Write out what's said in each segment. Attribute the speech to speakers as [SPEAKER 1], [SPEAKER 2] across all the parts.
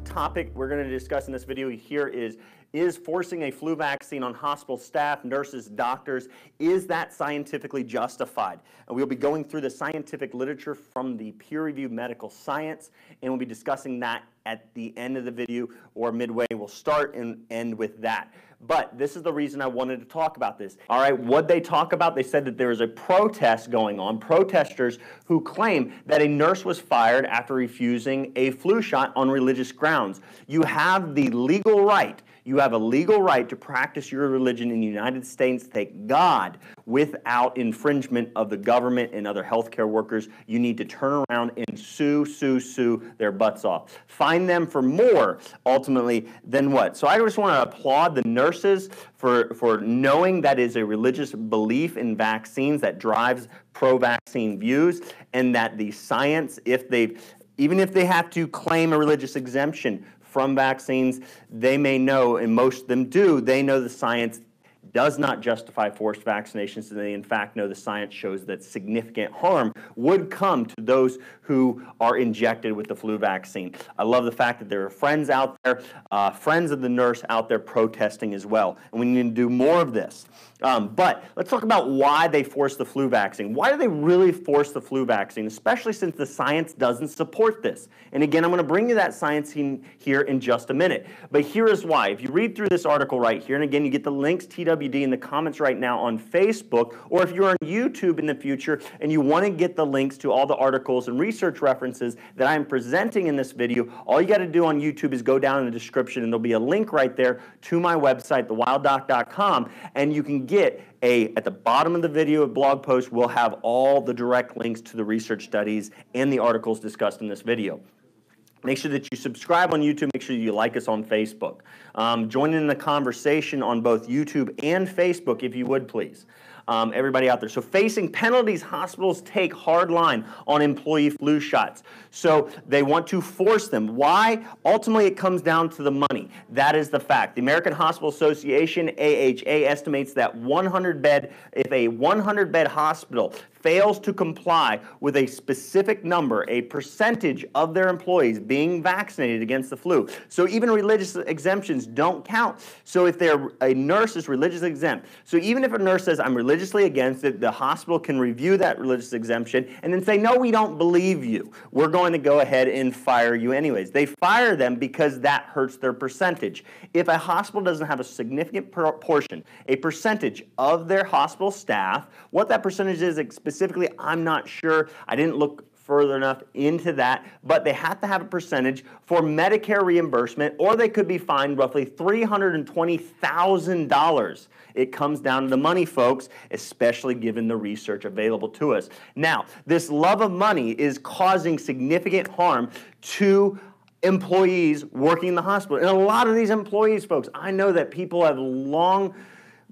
[SPEAKER 1] topic we're going to discuss in this video here is forcing a flu vaccine on hospital staff, nurses, doctors, is that scientifically justified? And we'll be going through the scientific literature from the peer-reviewed medical science, and we'll be discussing that at the end of the video or midway. We'll start and end with that. But this is the reason I wanted to talk about this. All right, what they talk about, they said that there is a protest going on, protesters who claim that a nurse was fired after refusing a flu shot on religious grounds. You have the legal right. You have a legal right to practice your religion in the United States, thank God, without infringement of the government and other healthcare workers. You need to turn around and sue their butts off. Fine them for more, ultimately, than what? So I just want to applaud the nurses for knowing that is a religious belief in vaccines that drives pro-vaccine views, and that the science, even if they have to claim a religious exemption from vaccines, they may know, and most of them do, they know the science does not justify forced vaccinations, and they in fact know the science shows that significant harm would come to those who are injected with the flu vaccine. I love the fact that there are friends out there, friends of the nurse out there protesting as well, and we need to do more of this. But let's talk about why they forced the flu vaccine. Why do they really force the flu vaccine, especially since the science doesn't support this? And again, I'm going to bring you that science here in just a minute. But here is why. If you read through this article right here, and again, you get the links, TWD, in the comments right now on Facebook, or if you're on YouTube in the future and you want to get the links to all the articles and research references that I'm presenting in this video, all you got to do on YouTube is go down in the description, and there'll be a link right there to my website, thewilddoc.com, and you can get at the bottom of the video blog post, we'll have all the direct links to the research studies and the articles discussed in this video. Make sure that you subscribe on YouTube. Make sure you like us on Facebook. Join in the conversation on both YouTube and Facebook, if you would, please. Everybody out there. So facing penalties, hospitals take hard line on employee flu shots. So they want to force them. Why? Ultimately, it comes down to the money. That is the fact. The American Hospital Association, AHA, estimates that if a 100-bed hospital fails to comply with a specific number, a percentage of their employees being vaccinated against the flu. So even religious exemptions don't count. So if a nurse is religious exempt, so even if a nurse says, I'm religiously against it, the hospital can review that religious exemption and then say, no, we don't believe you. We're going to go ahead and fire you anyways. They fire them because that hurts their percentage. If a hospital doesn't have a significant portion, a percentage of their hospital staff, what that percentage is specifically, I'm not sure. I didn't look further enough into that, but they have to have a percentage for Medicare reimbursement, or they could be fined roughly $320,000. It comes down to the money, folks, especially given the research available to us. Now, this love of money is causing significant harm to employees working in the hospital. And a lot of these employees, folks, I know that people have long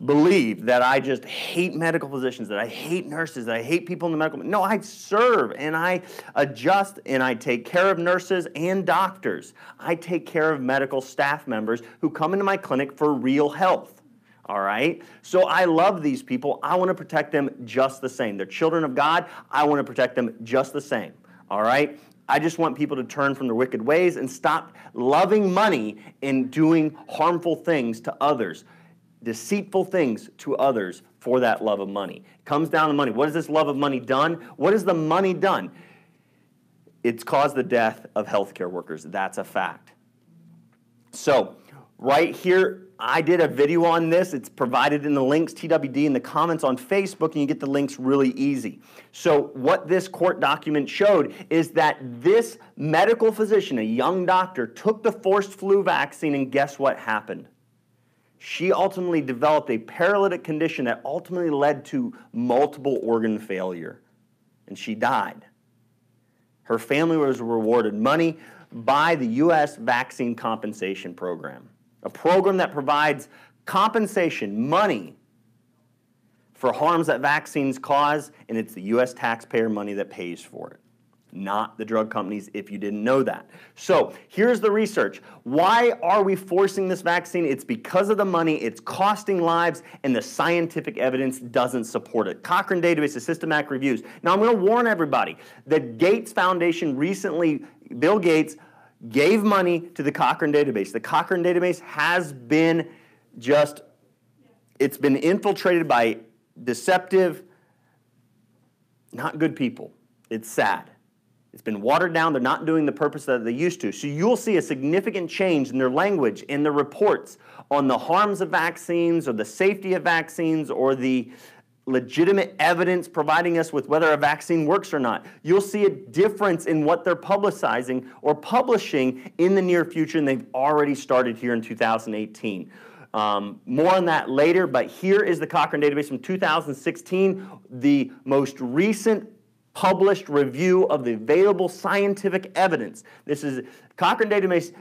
[SPEAKER 1] believe that I just hate medical physicians, that I hate nurses, that I hate people in the medical. No, I serve and I adjust and I take care of nurses and doctors. I take care of medical staff members who come into my clinic for real health. All right? So I love these people. I want to protect them just the same. They're children of God. I want to protect them just the same. All right? I just want people to turn from their wicked ways and stop loving money and doing harmful things to others. Deceitful things to others for that love of money. It comes down to money. What has this love of money done? What has the money done? It's caused the death of healthcare workers. That's a fact. So right here, I did a video on this. It's provided in the links, TWD, in the comments on Facebook, and you get the links really easy. So what this court document showed is that this medical physician, a young doctor, took the forced flu vaccine, and guess what happened? She ultimately developed a paralytic condition that ultimately led to multiple organ failure, and she died. Her family was rewarded money by the U.S. Vaccine Compensation Program, a program that provides compensation, money, for harms that vaccines cause, and it's the U.S. taxpayer money that pays for it, not the drug companies, if you didn't know that. So here's the research. Why are we forcing this vaccine? It's because of the money, it's costing lives, and the scientific evidence doesn't support it. Cochrane Database of Systematic Reviews. Now I'm going to warn everybody, the Gates Foundation recently, Bill Gates gave money to the Cochrane database. The Cochrane database has been it's been infiltrated by deceptive, not good people. It's sad. It's been watered down. They're not doing the purpose that they used to. So you'll see a significant change in their language, in their reports on the harms of vaccines or the safety of vaccines or the legitimate evidence providing us with whether a vaccine works or not. You'll see a difference in what they're publicizing or publishing in the near future, and they've already started here in 2018. More on that later, but here is the Cochrane database from 2016, the most recent published review of the available scientific evidence. This is Cochrane database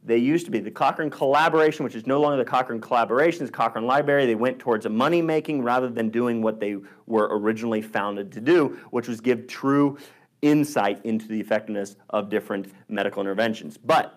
[SPEAKER 1] the Cochrane Collaboration, which is no longer the Cochrane Collaboration, it's Cochrane Library. They went towards a money-making rather than doing what they were originally founded to do, which was give true insight into the effectiveness of different medical interventions. But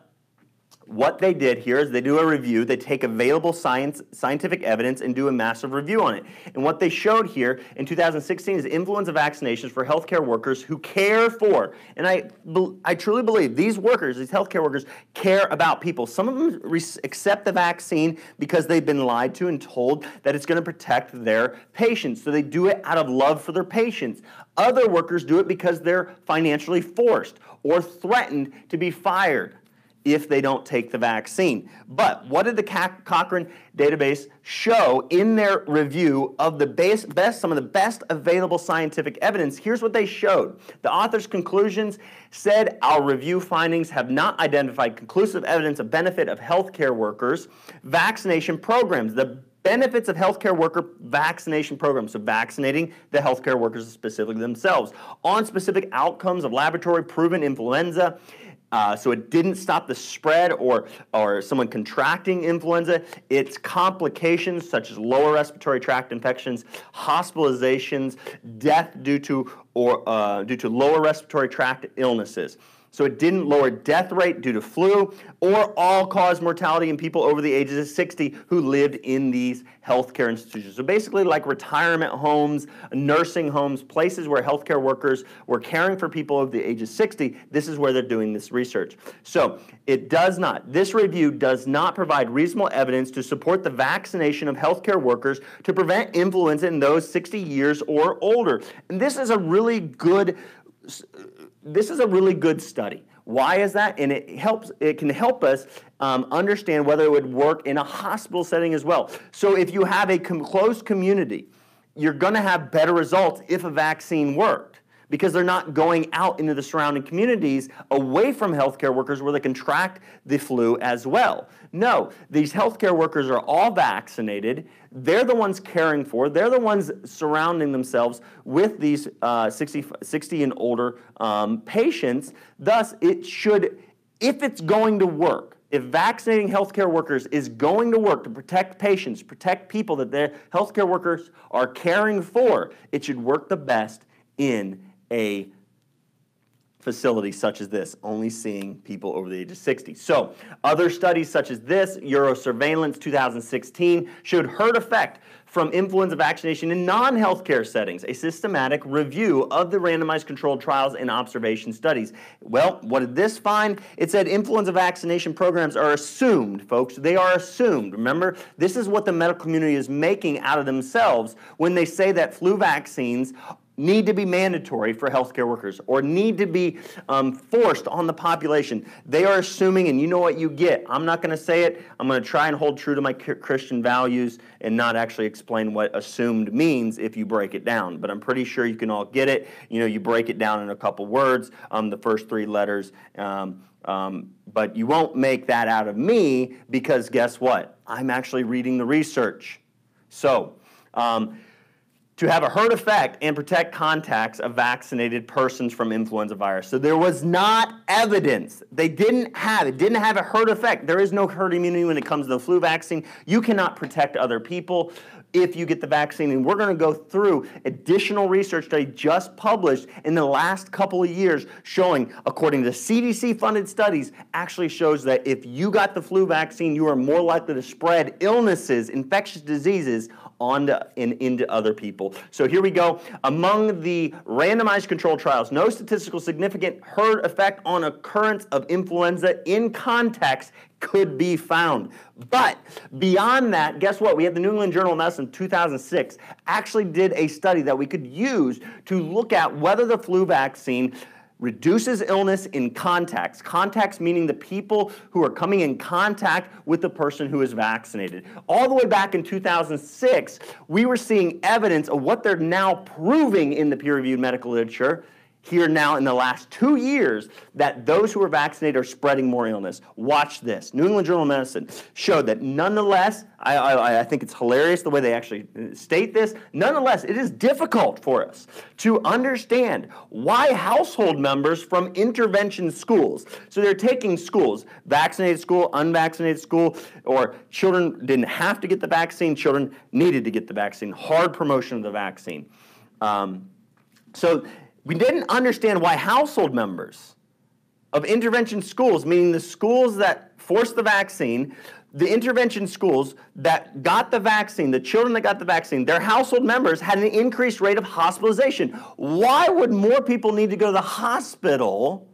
[SPEAKER 1] what they did here is they do a review. They take available scientific evidence and do a massive review on it. And what they showed here in 2016 is influenza vaccinations for healthcare workers who care for, and I truly believe these workers, these healthcare workers, care about people. Some of them accept the vaccine because they've been lied to and told that it's going to protect their patients. So they do it out of love for their patients. Other workers do it because they're financially forced or threatened to be fired if they don't take the vaccine. But what did the Cochrane database show in their review of the some of the best available scientific evidence? Here's what they showed. The author's conclusions said, our review findings have not identified conclusive evidence of benefit of healthcare workers' vaccination programs. The benefits of healthcare worker vaccination programs, so vaccinating the healthcare workers specifically themselves, on specific outcomes of laboratory-proven influenza. So it didn't stop the spread or someone contracting influenza. Its complications such as lower respiratory tract infections, hospitalizations, death due to lower respiratory tract illnesses. So it didn't lower death rate due to flu or all-cause mortality in people over the ages of 60 who lived in these healthcare institutions. So basically like retirement homes, nursing homes, places where healthcare workers were caring for people over the age of 60, this is where they're doing this research. So this review does not provide reasonable evidence to support the vaccination of healthcare workers to prevent influenza in those 60 years or older. And this is a really good study. Why is that? And it can help us understand whether it would work in a hospital setting as well. So if you have a closed community, you're going to have better results if a vaccine worked, because they're not going out into the surrounding communities away from healthcare workers where they contract the flu as well. No, these healthcare workers are all vaccinated. They're the ones caring for, they're the ones surrounding themselves with these 60 and older patients. Thus, if it's going to work, if vaccinating healthcare workers is going to work to protect patients, protect people that their healthcare workers are caring for, it should work the best in a facility such as this, only seeing people over the age of 60. So other studies such as this, Eurosurveillance 2016, showed herd effect from influenza vaccination in non-healthcare settings, a systematic review of the randomized controlled trials and observation studies. Well, what did this find? It said influenza vaccination programs are assumed, folks. They are assumed. Remember, this is what the medical community is making out of themselves when they say that flu vaccines need to be mandatory for healthcare workers or need to be forced on the population. They are assuming, and you know what you get. I'm not going to say it. I'm going to try and hold true to my Christian values and not actually explain what assumed means if you break it down. But I'm pretty sure you can all get it. You know, you break it down in a couple words, the first three letters. But you won't make that out of me because guess what? I'm actually reading the research. So, to have a herd effect and protect contacts of vaccinated persons from influenza virus. So there was not evidence. It didn't have a herd effect. There is no herd immunity when it comes to the flu vaccine. You cannot protect other people if you get the vaccine. And we're going to go through additional research that I just published in the last couple of years showing, according to CDC-funded studies, actually shows that if you got the flu vaccine, you are more likely to spread illnesses, infectious diseases, onto and into other people school. So here we go. Among the randomized controlled trials, no statistical significant herd effect on occurrence of influenza in context could be found. But beyond that, guess what? We had the New England Journal of Medicine 2006 actually did a study that we could use to look at whether the flu vaccine reduces illness in contacts. Contacts meaning the people who are coming in contact with the person who is vaccinated. All the way back in 2006, we were seeing evidence of what they're now proving in the peer-reviewed medical literature here now in the last 2 years, that those who are vaccinated are spreading more illness. Watch this. New England Journal of Medicine showed that nonetheless, I think it's hilarious the way they actually state this, nonetheless, it is difficult for us to understand why household members from intervention schools, so they're taking schools, vaccinated school, unvaccinated school, or children didn't have to get the vaccine, children needed to get the vaccine, hard promotion of the vaccine. So we didn't understand why household members of intervention schools, meaning the schools that forced the vaccine, the intervention schools that got the vaccine, the children that got the vaccine, their household members had an increased rate of hospitalization. Why would more people need to go to the hospital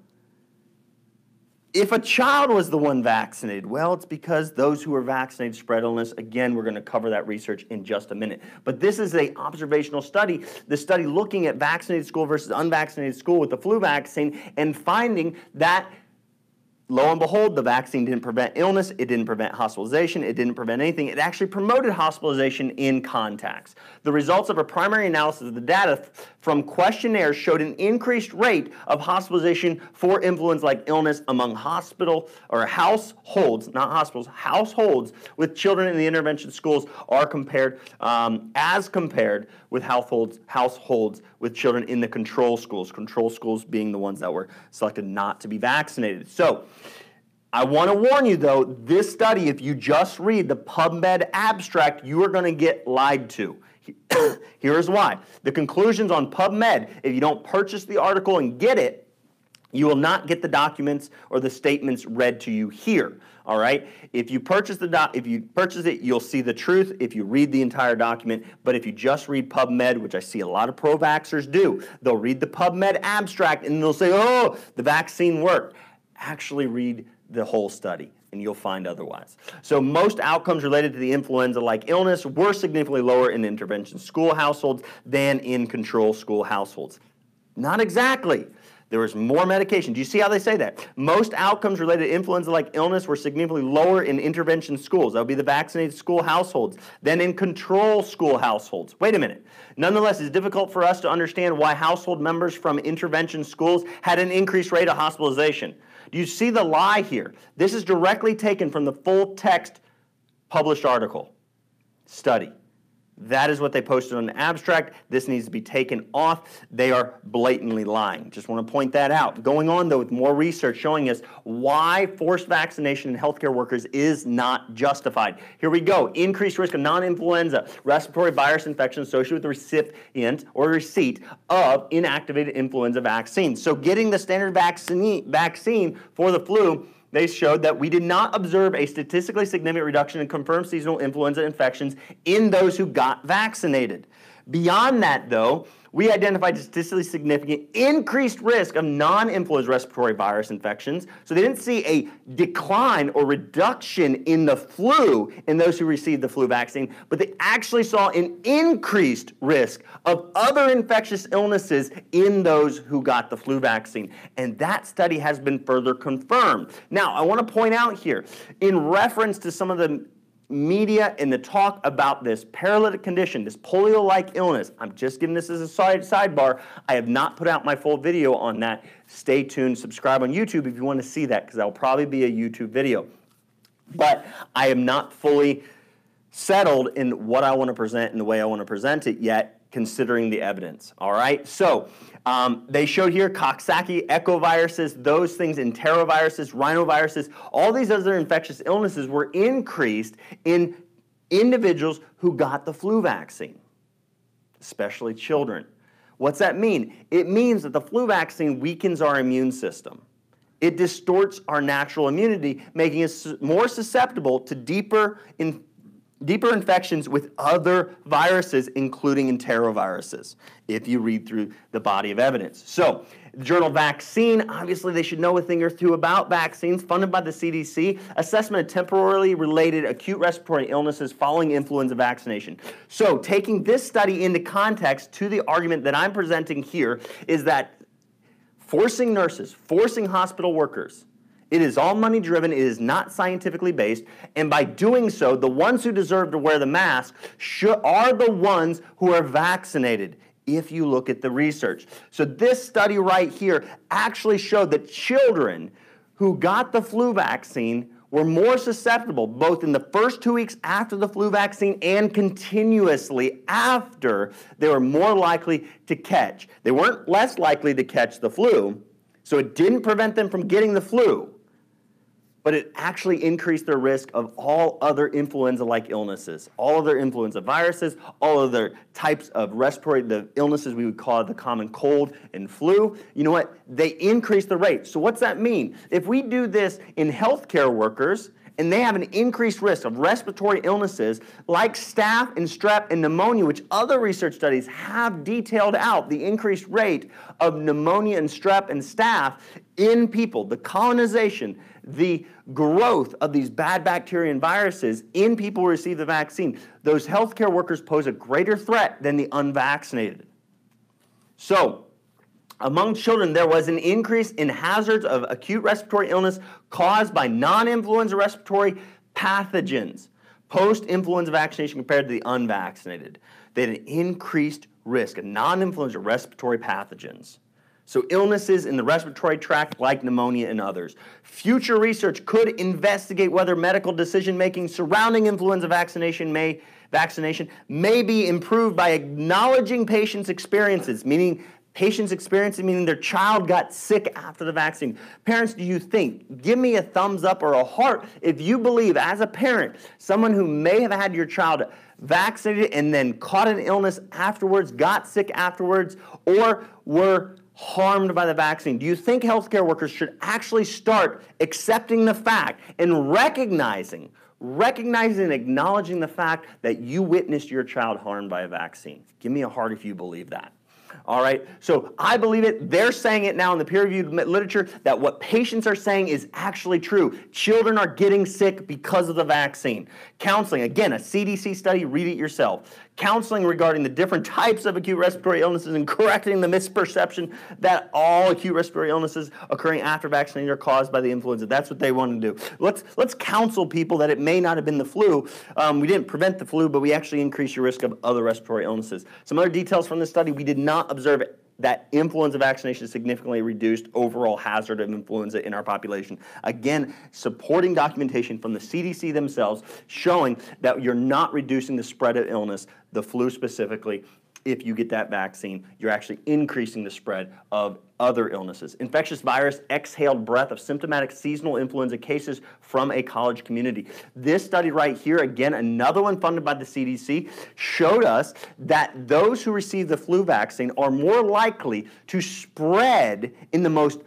[SPEAKER 1] if a child was the one vaccinated? Well, it's because those who are vaccinated spread illness. Again, we're going to cover that research in just a minute. But this is an observational study, the study looking at vaccinated school versus unvaccinated school with the flu vaccine and finding that, lo and behold, the vaccine didn't prevent illness, it didn't prevent hospitalization, it didn't prevent anything. It actually promoted hospitalization in contacts. The results of a primary analysis of the data from questionnaires showed an increased rate of hospitalization for influenza-like illness among hospital or households, not hospitals, households with children in the intervention schools are compared as compared with households with children in the control schools being the ones that were selected not to be vaccinated. So I want to warn you, though, this study, if you just read the PubMed abstract, you are going to get lied to. Here's why. The conclusions on PubMed, if you don't purchase the article and get it, you will not get the documents or the statements read to you here. All right. If you purchase it, you'll see the truth if you read the entire document. But if you just read PubMed, which I see a lot of pro-vaxxers do, they'll read the PubMed abstract and they'll say, "Oh, the vaccine worked." Actually, read the whole study, and you'll find otherwise. So most outcomes related to the influenza-like illness were significantly lower in intervention school households than in control school households. Not exactly. There was more medication. Do you see how they say that? Most outcomes related to influenza-like illness were significantly lower in intervention schools. That would be the vaccinated school households than in control school households. Wait a minute. Nonetheless, it's difficult for us to understand why household members from intervention schools had an increased rate of hospitalization. Do you see the lie here? This is directly taken from the full text published article study. That is what they posted on the abstract. This needs to be taken off. They are blatantly lying. Just want to point that out. Going on, though, with more research showing us why forced vaccination in healthcare workers is not justified. Here we go. Increased risk of non-influenza respiratory virus infection associated with the recipient or receipt of inactivated influenza vaccine. So getting the standard vaccine for the flu, they showed that we did not observe a statistically significant reduction in confirmed seasonal influenza infections in those who got vaccinated. Beyond that, though, we identified a statistically significant increased risk of non-influenza respiratory virus infections. So they didn't see a decline or reduction in the flu in those who received the flu vaccine, but they actually saw an increased risk of other infectious illnesses in those who got the flu vaccine. And that study has been further confirmed. Now, I want to point out here, in reference to some of the media and the talk about this paralytic condition, this polio-like illness. I'm just giving this as a sidebar. I have not put out my full video on that. Stay tuned. Subscribe on YouTube if you want to see that, because that will probably be a YouTube video. But I am not fully settled in what I want to present and the way I want to present it yet, considering the evidence. All right? So they showed here Coxsackie, echoviruses, those things, enteroviruses, rhinoviruses, all these other infectious illnesses were increased in individuals who got the flu vaccine, especially children. What's that mean? It means that the flu vaccine weakens our immune system. It distorts our natural immunity, making us more susceptible to deeper deeper infections with other viruses, including enteroviruses, if you read through the body of evidence. So, the journal Vaccine, obviously they should know a thing or two about vaccines, funded by the CDC, assessment of temporarily related acute respiratory illnesses following influenza vaccination. So, taking this study into context to the argument that I'm presenting here is that forcing nurses, forcing hospital workers, it is all money driven, it is not scientifically based, and by doing so, the ones who deserve to wear the mask are the ones who are vaccinated, if you look at the research. So this study right here actually showed that children who got the flu vaccine were more susceptible, both in the first 2 weeks after the flu vaccine and continuously after, they were more likely to catch. They weren't less likely to catch the flu, so it didn't prevent them from getting the flu, but it actually increased their risk of all other influenza-like illnesses, all other influenza viruses, all other types of respiratory, the illnesses we would call the common cold and flu. You know what? They increase the rate. So what's that mean? If we do this in healthcare workers, and they have an increased risk of respiratory illnesses like staph and strep and pneumonia, which other research studies have detailed out the increased rate of pneumonia and strep and staph in people, the colonization, the growth of these bad bacteria and viruses in people who receive the vaccine. Those healthcare workers pose a greater threat than the unvaccinated. So, among children, there was an increase in hazards of acute respiratory illness caused by non-influenza respiratory pathogens post-influenza vaccination compared to the unvaccinated. They had an increased risk of non-influenza respiratory pathogens. So illnesses in the respiratory tract like pneumonia and others. Future research could investigate whether medical decision-making surrounding influenza vaccination may be improved by acknowledging patients' experiences, meaning their child got sick after the vaccine. Parents, do you think? Give me a thumbs up or a heart if you believe, as a parent, someone who may have had your child vaccinated and then caught an illness afterwards, got sick afterwards, or were harmed by the vaccine. Do you think healthcare workers should actually start accepting the fact and recognizing and acknowledging the fact that you witnessed your child harmed by a vaccine? Give me a heart if you believe that. All right, so I believe it. They're saying it now in the peer-reviewed literature that what patients are saying is actually true. Children are getting sick because of the vaccine. Counseling, again, a CDC study, read it yourself. Counseling regarding the different types of acute respiratory illnesses and correcting the misperception that all acute respiratory illnesses occurring after vaccination are caused by the influenza. That's what they want to do. Let's counsel people that it may not have been the flu. We didn't prevent the flu, but we actually increased your risk of other respiratory illnesses. Some other details from this study: we did not observe that influenza vaccination significantly reduced overall hazard of influenza in our population. Again, supporting documentation from the CDC themselves showing that you're not reducing the spread of illness, the flu specifically. If you get that vaccine, you're actually increasing the spread of other illnesses. Infectious virus exhaled breath of symptomatic seasonal influenza cases from a college community. This study right here, again, another one funded by the CDC, showed us that those who receive the flu vaccine are more likely to spread in the most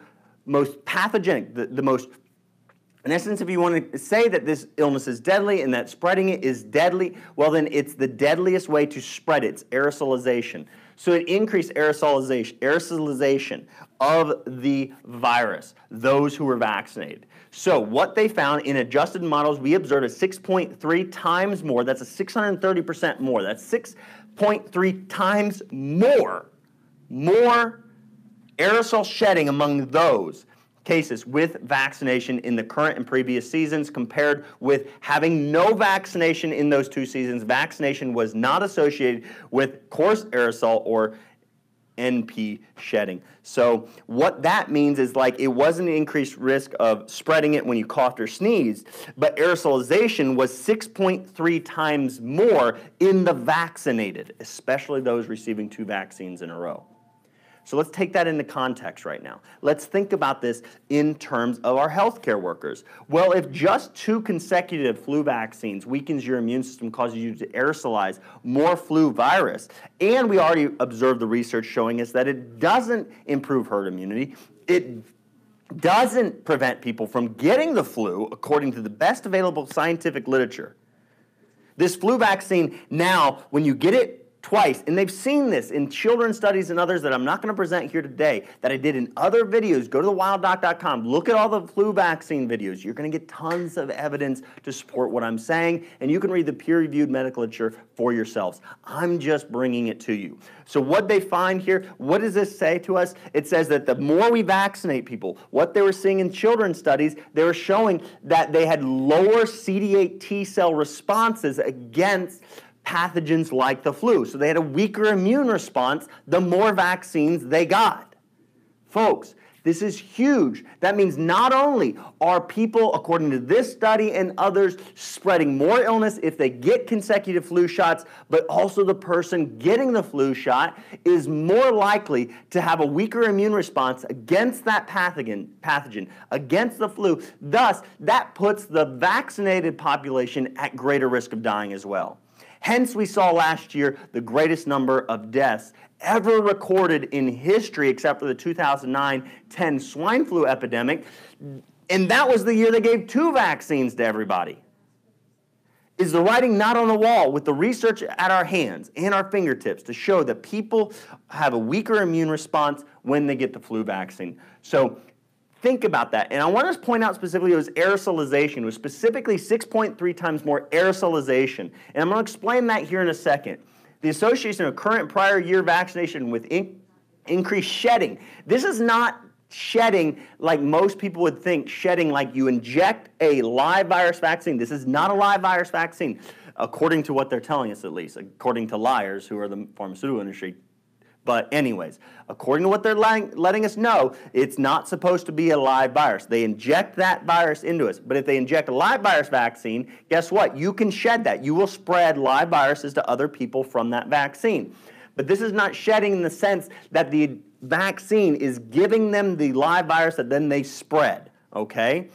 [SPEAKER 1] pathogenic, the most, in essence, if you want to say that this illness is deadly and that spreading it is deadly, well then it's the deadliest way to spread it. It's aerosolization. So it increased aerosolization of the virus, those who were vaccinated. So what they found in adjusted models, we observed a 6.3 times more. That's a 630% more. That's 6.3 times more aerosol shedding among those cases with vaccination in the current and previous seasons compared with having no vaccination in those 2 seasons. Vaccination was not associated with coarse aerosol or NP shedding. So what that means is, like, it wasn't an increased risk of spreading it when you coughed or sneezed, but aerosolization was 6.3 times more in the vaccinated, especially those receiving 2 vaccines in a row. So let's take that into context right now. Let's think about this in terms of our healthcare workers. Well, if just 2 consecutive flu vaccines weakens your immune system, causes you to aerosolize more flu virus, and we already observed the research showing us that it doesn't improve herd immunity, it doesn't prevent people from getting the flu according to the best available scientific literature, This flu vaccine now, when you get it twice, and they've seen this in children's studies and others that I'm not going to present here today, that I did in other videos. Go to thewilddoc.com, look at all the flu vaccine videos. You're going to get tons of evidence to support what I'm saying, and you can read the peer-reviewed medical literature for yourselves. I'm just bringing it to you. So what they find here, what does this say to us? It says that the more we vaccinate people, what they were seeing in children's studies, they were showing that they had lower CD8 T cell responses against pathogens like the flu. So they had a weaker immune response the more vaccines they got. Folks, this is huge. That means not only are people, according to this study and others, spreading more illness if they get consecutive flu shots, but also the person getting the flu shot is more likely to have a weaker immune response against that pathogen, against the flu. Thus, that puts the vaccinated population at greater risk of dying as well. Hence, we saw last year the greatest number of deaths ever recorded in history, except for the 2009-10 swine flu epidemic. And that was the year they gave 2 vaccines to everybody. Is the writing not on the wall with the research at our hands and our fingertips to show that people have a weaker immune response when they get the flu vaccine? So think about that. And I want to point out specifically it was aerosolization. It was specifically 6.3 times more aerosolization. And I'm going to explain that here in a second. The association of current and prior year vaccination with increased shedding. This is not shedding like most people would think, shedding like you inject a live virus vaccine. This is not a live virus vaccine, according to what they're telling us at least, according to liars who are the pharmaceutical industry. But anyways, according to what they're letting us know, it's not supposed to be a live virus. They inject that virus into us. But if they inject a live virus vaccine, guess what? You can shed that. You will spread live viruses to other people from that vaccine. But this is not shedding in the sense that the vaccine is giving them the live virus that then they spread, okay?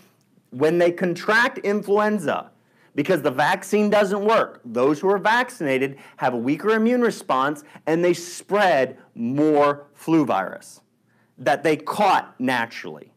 [SPEAKER 1] When they contract influenza, because the vaccine doesn't work, those who are vaccinated have a weaker immune response and they spread more flu virus that they caught naturally.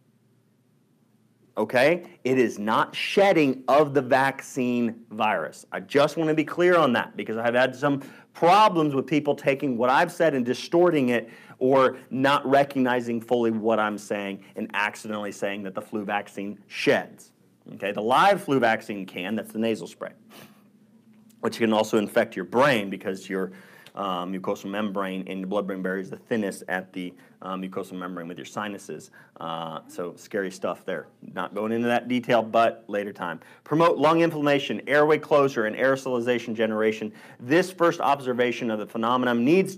[SPEAKER 1] Okay? It is not shedding of the vaccine virus. I just want to be clear on that because I've had some problems with people taking what I've said and distorting it or not recognizing fully what I'm saying and accidentally saying that the flu vaccine sheds. Okay, the live flu vaccine can, that's the nasal spray, which can also infect your brain because your mucosal membrane and your blood-brain barrier is the thinnest at the mucosal membrane with your sinuses. So scary stuff there. Not going into that detail, but later time. Promote lung inflammation, airway closure, and aerosolization generation. This first observation of the phenomenon needs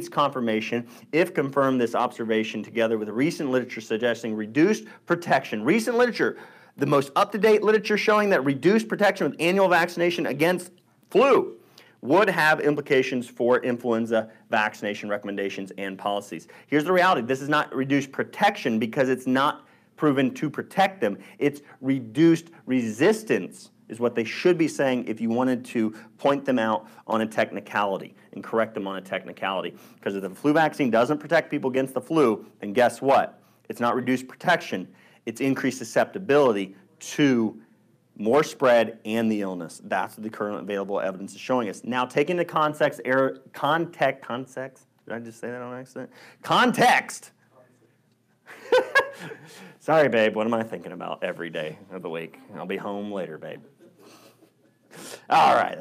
[SPEAKER 1] confirmation. If confirmed, this observation together with recent literature suggesting reduced protection. Recent literature, the most up-to-date literature showing that reduced protection with annual vaccination against flu would have implications for influenza vaccination recommendations and policies. Here's the reality. This is not reduced protection because it's not proven to protect them. It's reduced resistance is what they should be saying if you wanted to point them out on a technicality and correct them on a technicality. Because if the flu vaccine doesn't protect people against the flu, then guess what? It's not reduced protection. It's increased susceptibility to more spread and the illness. That's what the current available evidence is showing us. Now, take into context, context, did I just say that on accident? Context! Sorry, babe, what am I thinking about every day of the week? I'll be home later, babe. All right,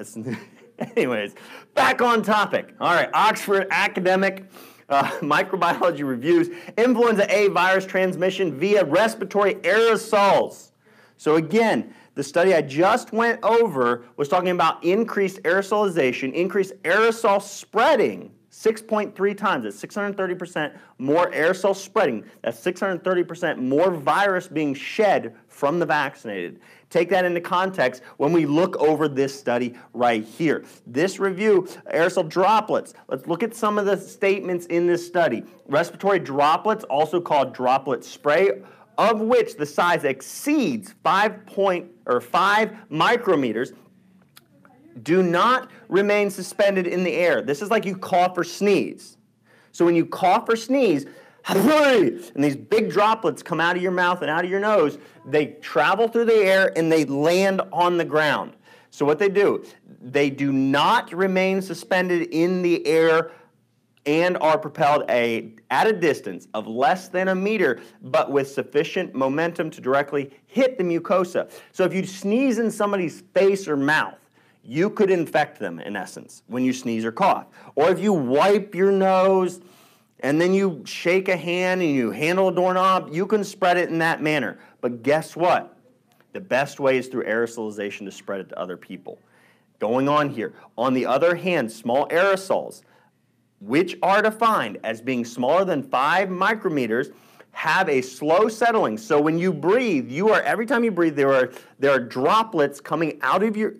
[SPEAKER 1] anyways, back on topic. All right, Oxford academic microbiology reviews influenza A virus transmission via respiratory aerosols. So again, the study I just went over was talking about increased aerosolization, increased aerosol spreading, 6.3 times. That's 630% more aerosol spreading. That's 630% more virus being shed from the vaccinated. Take that into context when we look over this study right here. This review, aerosol droplets. Let's look at some of the statements in this study. Respiratory droplets, also called droplet spray, of which the size exceeds 5 micrometers, do not remain suspended in the air. This is like you cough or sneeze. So when you cough or sneeze, and these big droplets come out of your mouth and out of your nose, they travel through the air and they land on the ground. So what they do not remain suspended in the air and are propelled at a distance of less than a meter, but with sufficient momentum to directly hit the mucosa. So if you sneeze in somebody's face or mouth, you could infect them, in essence, when you sneeze or cough. Or if you wipe your nose and then you shake a hand and you handle a doorknob, you can spread it in that manner. But guess what? The best way is through aerosolization to spread it to other people. Going on here. On the other hand, small aerosols, which are defined as being smaller than 5 micrometers, have a slow settling. So when you breathe, every time you breathe, there are droplets coming out of your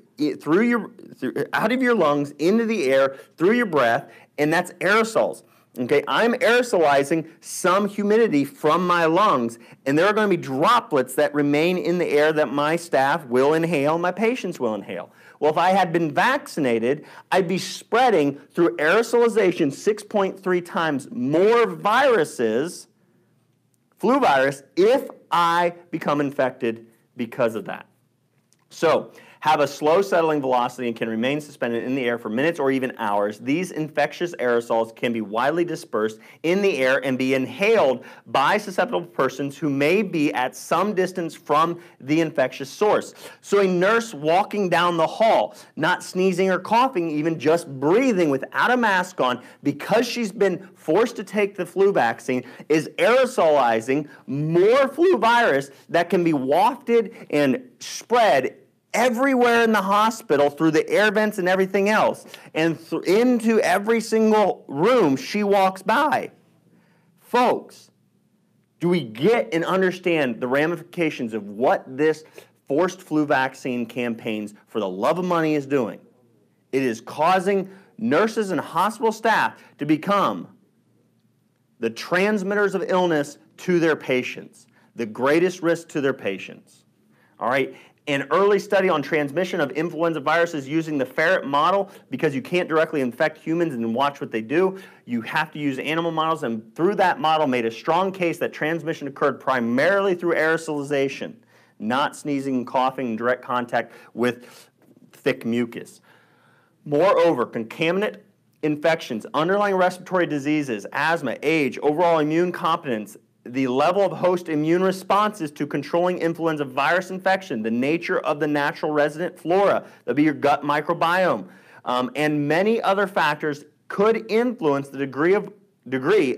[SPEAKER 1] lungs into the air through your breath, and that's aerosols. Okay, I'm aerosolizing some humidity from my lungs, and there are going to be droplets that remain in the air that my staff will inhale, my patients will inhale. Well, if I had been vaccinated, I'd be spreading through aerosolization 6.3 times more viruses, flu virus, if I become infected because of that. So, have a slow settling velocity and can remain suspended in the air for minutes or even hours. These infectious aerosols can be widely dispersed in the air and be inhaled by susceptible persons who may be at some distance from the infectious source. So a nurse walking down the hall, not sneezing or coughing, even just breathing without a mask on, because she's been forced to take the flu vaccine, is aerosolizing more flu virus that can be wafted and spread everywhere in the hospital through the air vents and everything else, and into every single room she walks by. Folks, do we get and understand the ramifications of what this forced flu vaccine campaigns for the love of money is doing? It is causing nurses and hospital staff to become the transmitters of illness to their patients, the greatest risk to their patients. All right? An early study on transmission of influenza viruses using the ferret model, because you can't directly infect humans and watch what they do, you have to use animal models, and through that model made a strong case that transmission occurred primarily through aerosolization, not sneezing and coughing in direct contact with thick mucus. Moreover, concomitant infections, underlying respiratory diseases, asthma, age, overall immune competence, the level of host immune responses to controlling influenza virus infection, the nature of the natural resident flora, that'll be your gut microbiome, and many other factors could influence the degree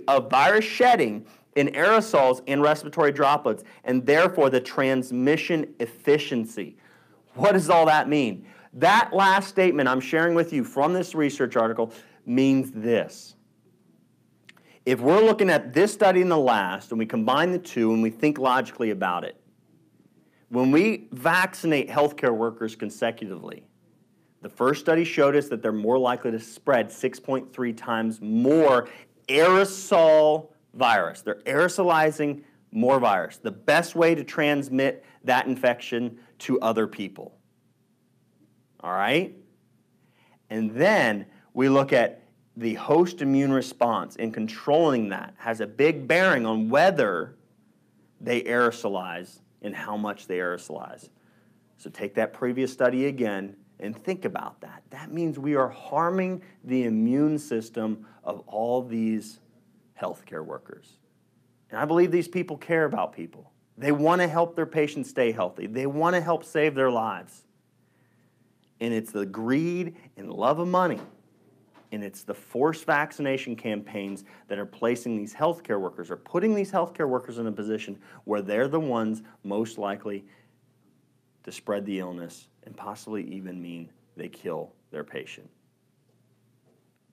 [SPEAKER 1] of virus shedding in aerosols and respiratory droplets, and therefore the transmission efficiency. What does all that mean? That last statement I'm sharing with you from this research article means this. If we're looking at this study and the last, and we combine the two and we think logically about it, when we vaccinate healthcare workers consecutively, the first study showed us that they're more likely to spread 6.3 times more aerosol virus. They're aerosolizing more virus. The best way to transmit that infection to other people. All right? And then we look at the host immune response, and controlling that has a big bearing on whether they aerosolize and how much they aerosolize. So take that previous study again and think about that. That means we are harming the immune system of all these healthcare workers. And I believe these people care about people. They want to help their patients stay healthy. They want to help save their lives. And it's the greed and love of money, and it's the forced vaccination campaigns that are placing these healthcare workers, or putting these healthcare workers in a position where they're the ones most likely to spread the illness and possibly even mean they kill their patient.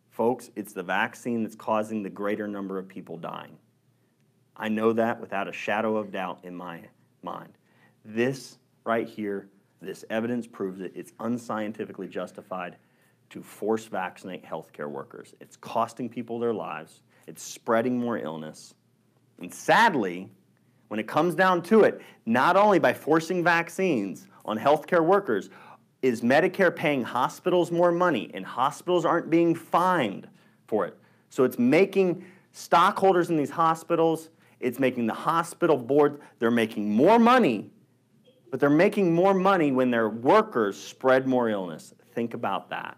[SPEAKER 1] Folks, it's the vaccine that's causing the greater number of people dying. I know that without a shadow of doubt in my mind. This right here, this evidence proves it. It's unscientifically justified to force vaccinate healthcare workers. It's costing people their lives. It's spreading more illness. And sadly, when it comes down to it, not only by forcing vaccines on healthcare workers, is Medicare paying hospitals more money, and hospitals aren't being fined for it. So it's making stockholders in these hospitals, it's making the hospital board, they're making more money But they're making more money when their workers spread more illness. Think about that.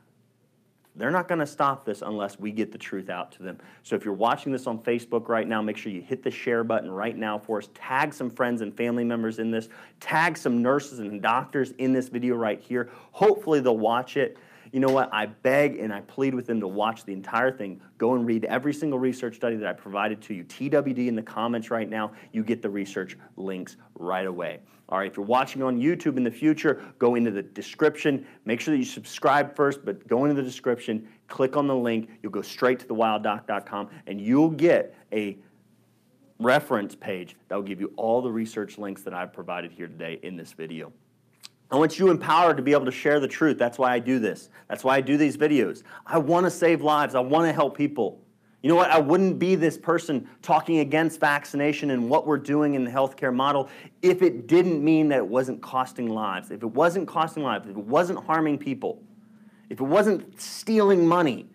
[SPEAKER 1] They're not going to stop this unless we get the truth out to them. So if you're watching this on Facebook right now, make sure you hit the share button right now for us. Tag some friends and family members in this. Tag some nurses and doctors in this video right here. Hopefully they'll watch it. You know what? I beg and I plead with them to watch the entire thing. Go and read every single research study that I provided to you. TWD in the comments right now. You get the research links right away. All right, if you're watching on YouTube in the future, go into the description. Make sure that you subscribe first, but go into the description, click on the link. You'll go straight to thewilddoc.com, and you'll get a reference page that will give you all the research links that I've provided here today in this video. I want you empowered to be able to share the truth. That's why I do this. That's why I do these videos. I want to save lives. I want to help people. You know what? I wouldn't be this person talking against vaccination and what we're doing in the healthcare model if it didn't mean that it wasn't costing lives. If it wasn't costing lives, if it wasn't harming people, if it wasn't stealing money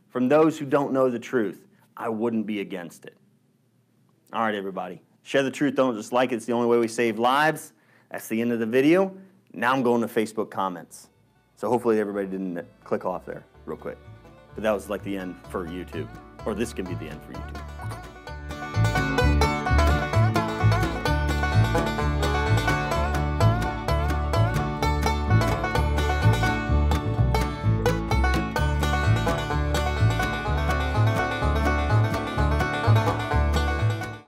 [SPEAKER 1] from those who don't know the truth, I wouldn't be against it. All right, everybody. Share the truth. Don't just like it. It's the only way we save lives. That's the end of the video. Now I'm going to Facebook comments. So hopefully everybody didn't click off there real quick. But that was like the end for YouTube. Or this can be the end for YouTube.